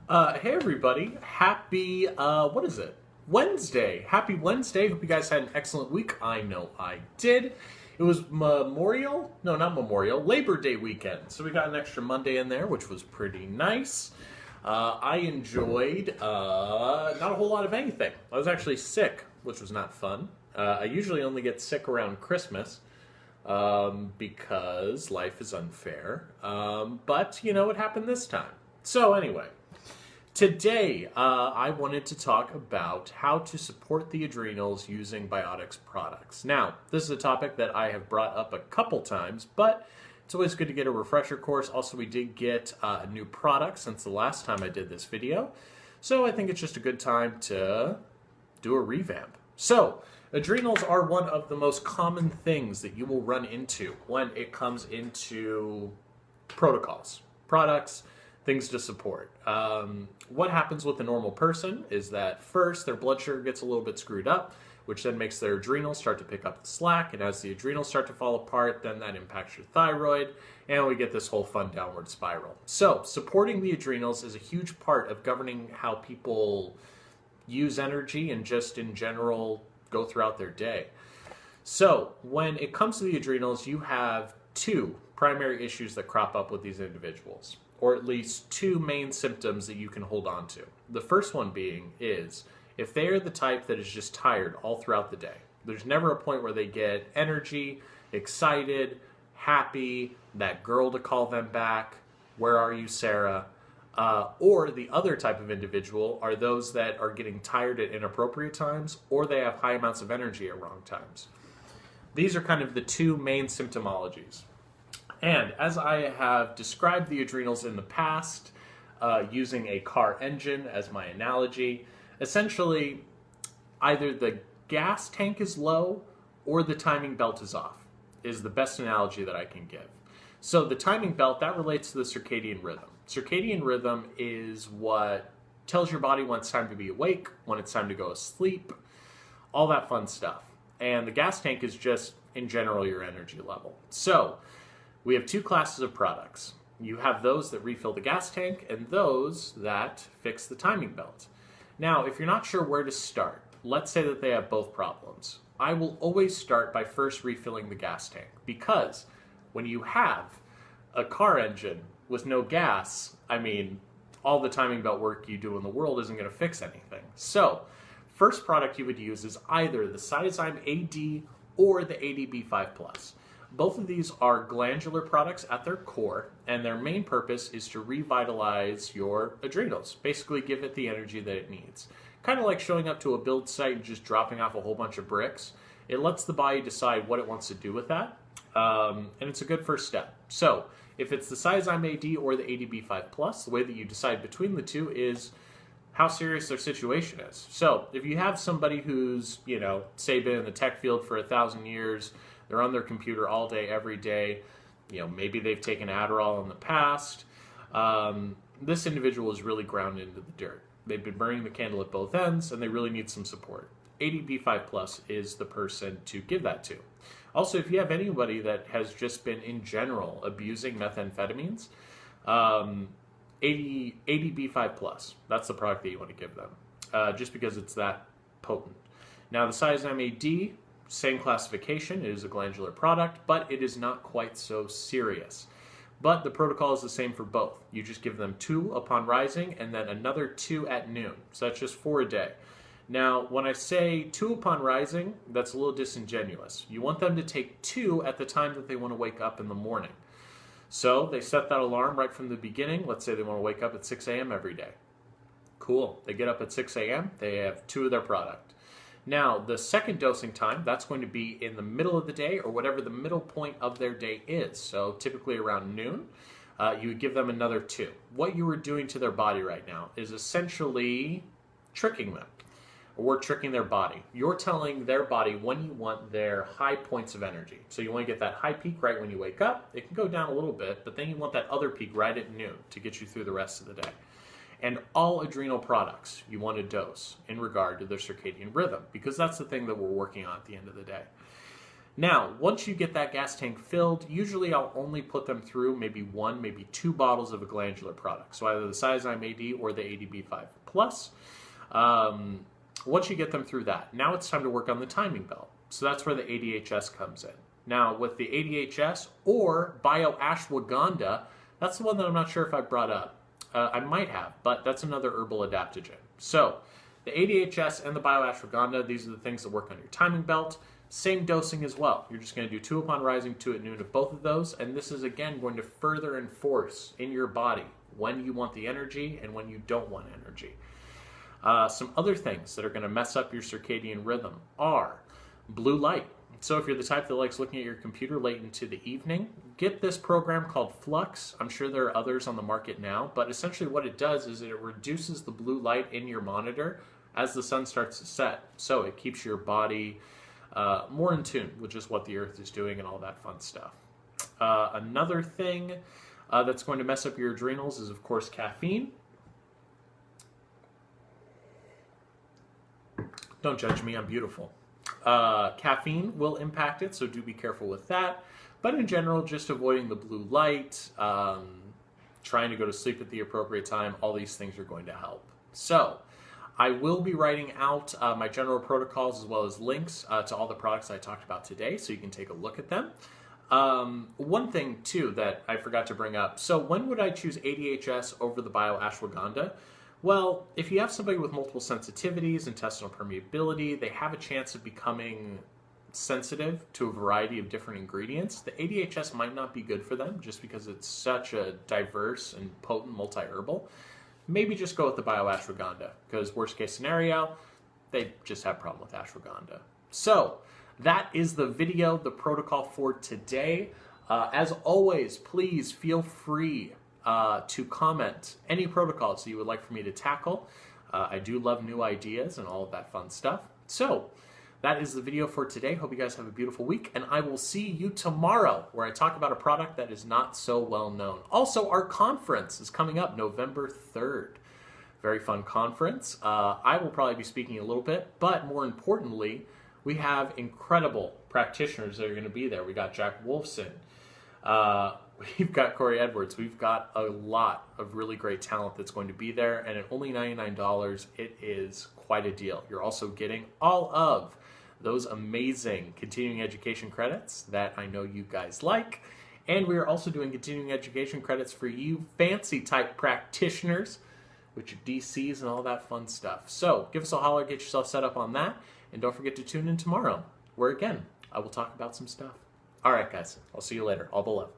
Hey everybody, happy, what is it? Wednesday. Happy Wednesday. Hope you guys had an excellent week. I know I did. It was not Memorial, Labor Day weekend. So we got an extra Monday in there, which was pretty nice. I enjoyed not a whole lot of anything. I was actually sick, which was not fun. I usually only get sick around Christmas because life is unfair. But, you know, it happened this time. So anyway. Today, I wanted to talk about how to support the adrenals using Biotics products. Now, this is a topic that I have brought up a couple times, but it's always good to get a refresher course. Also, we did get a new product since the last time I did this video, so I think it's just a good time to do a revamp. So, adrenals are one of the most common things that you will run into when it comes into protocols, products, things to support. What happens with a normal person is that first their blood sugar gets a little bit screwed up, which then makes their adrenals start to pick up the slack, and as the adrenals start to fall apart, then that impacts your thyroid, and we get this whole fun downward spiral. So supporting the adrenals is a huge part of governing how people use energy and just in general go throughout their day. So when it comes to the adrenals, you have two primary issues that crop up with these individuals, or at least two main symptoms that you can hold on to. The first one being is if they are the type that is just tired all throughout the day. There's never a point where they get energy, excited, happy, that girl to call them back, where are you, Sarah? Or the other type of individual are those that are getting tired at inappropriate times, or they have high amounts of energy at wrong times. These are kind of the two main symptomologies. And as I have described the adrenals in the past, using a car engine as my analogy, essentially either the gas tank is low or the timing belt is off, is the best analogy that I can give. So the timing belt, that relates to the circadian rhythm. Circadian rhythm is what tells your body when it's time to be awake, when it's time to go to sleep, all that fun stuff. And the gas tank is just, in general, your energy level. So we have two classes of products. You have those that refill the gas tank and those that fix the timing belt. Now, if you're not sure where to start, let's say that they have both problems. I will always start by first refilling the gas tank, because when you have a car engine with no gas, I mean, all the timing belt work you do in the world isn't going to fix anything. So, first product you would use is either the Cytozyme-AD or the ADB5+. Both of these are glandular products at their core, and their main purpose is to revitalize your adrenals, basically give it the energy that it needs. Kind of like showing up to a build site and just dropping off a whole bunch of bricks. It lets the body decide what it wants to do with that, and it's a good first step. So if it's the Cytozyme-AD or the ADB5+, the way that you decide between the two is how serious their situation is. So if you have somebody who's, say been in the tech field for 1,000 years, they're on their computer all day, every day. Maybe they've taken Adderall in the past. This individual is really grounded into the dirt. They've been burning the candle at both ends, and they really need some support. ADB5+ is the person to give that to. Also, if you have anybody that has just been, in general, abusing methamphetamines, ADB5+, that's the product that you want to give them, just because it's that potent. Now, the Cytozyme-AD, same classification, it is a glandular product, but it is not quite so serious. But the protocol is the same for both. You just give them 2 upon rising and then another 2 at noon. So that's just 4 a day. Now, when I say 2 upon rising, that's a little disingenuous. You want them to take 2 at the time that they want to wake up in the morning. So they set that alarm right from the beginning. Let's say they want to wake up at 6 a.m. every day. Cool. They get up at 6 a.m. They have 2 of their product. Now, the second dosing time, that's going to be in the middle of the day or whatever the middle point of their day is. So typically around noon, you would give them another 2. What you are doing to their body right now is essentially tricking them, or tricking their body. You're telling their body when you want their high points of energy. So you want to get that high peak right when you wake up. It can go down a little bit, but then you want that other peak right at noon to get you through the rest of the day. And all adrenal products you want to dose in regard to their circadian rhythm, because that's the thing that we're working on at the end of the day. Now, once you get that gas tank filled, usually I'll only put them through maybe 1, maybe 2 bottles of a glandular product. So either the Cytozyme-AD or the ADB5 Plus. Once you get them through that, now it's time to work on the timing belt. So that's where the ADHS comes in. Now, with the ADHS or Bio-Ashwaganda, that's the one that I'm not sure if I brought up. I might have, but that's another herbal adaptogen. So the ADHS and the Bio-Ashwaganda, these are the things that work on your timing belt. Same dosing as well. You're just going to do 2 upon rising, 2 at noon of both of those. And this is, again, going to further enforce in your body when you want the energy and when you don't want energy. Some other things that are going to mess up your circadian rhythm are blue light. So if you're the type that likes looking at your computer late into the evening, get this program called Flux. I'm sure there are others on the market now, but essentially what it does is it reduces the blue light in your monitor as the sun starts to set. So it keeps your body more in tune with just what the earth is doing and all that fun stuff. Another thing that's going to mess up your adrenals is, of course, caffeine. Don't judge me, I'm beautiful. Caffeine will impact it, so do be careful with that. But in general, just avoiding the blue light, trying to go to sleep at the appropriate time, all these things are going to help. So I will be writing out my general protocols as well as links to all the products I talked about today, so you can take a look at them. One thing, too, that I forgot to bring up. So when would I choose ADHS over the Bio-Ashwaganda? Well, if you have somebody with multiple sensitivities, intestinal permeability, they have a chance of becoming sensitive to a variety of different ingredients. The ADHS might not be good for them just because it's such a diverse and potent multi-herbal. Maybe just go with the Bio-Ashwaganda because worst case scenario, they just have a problem with ashwagandha. So that is the video, the protocol for today. As always, please feel free to comment any protocols that you would like for me to tackle. I do love new ideas and all of that fun stuff. So that is the video for today. Hope you guys have a beautiful week, and I will see you tomorrow where I talk about a product that is not so well known. Also, our conference is coming up November 3rd. Very fun conference. I will probably be speaking a little bit, but more importantly, we have incredible practitioners that are going to be there. We got Jack Wolfson. We've got Corey Edwards. We've got a lot of really great talent that's going to be there. And at only $99, it is quite a deal. You're also getting all of those amazing continuing education credits that I know you guys like. And we are also doing continuing education credits for you fancy type practitioners with your DCs and all that fun stuff. So give us a holler, get yourself set up on that. And don't forget to tune in tomorrow, where again, I will talk about some stuff. All right, guys. I'll see you later. All the love.